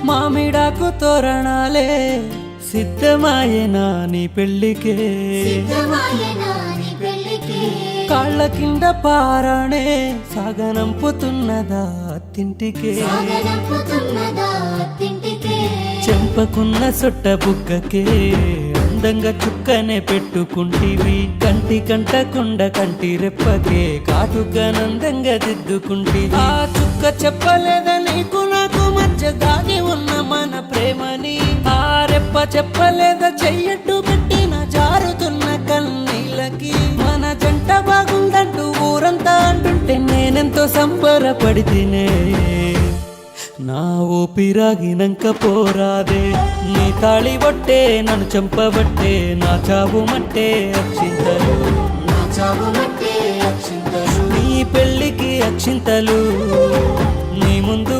మామిడాకు తోరణాలే సిద్ధమాయేనా నీ పెళ్ళికే కాళ్ళ కింద పారాణే సాగనంపుతున్నదా అత్తింటికే చెంపకున్న సొట్ట బుగ్గకే అందంగా చుక్కనే పెట్టుకుంటివి కంటి కంటకుండ కంటి రెప్పకే కాటుకనందంగా దిద్దుకుంటి ఆ చుక్క చెప్పలేదా నీకు నాకు మధ్య దాగి ఉన్న మన ప్రేమని ఆ రెప్ప చెప్పలేదా చెయ్యట్టు పెట్టిన జారుతున్న కన్నీళ్ళకి మన జంట బాగుందంటూ ఊరంతా అంటుంటే నేనెంతో సంబరపడితేనే నా ఊపిరాగినంక పోరాదే నీ తాళి బొట్టే నన్ను చంపబట్టే నా చావు మట్టే అక్షింతలు నీ పెళ్ళికి అక్షింతలు నీ ముందు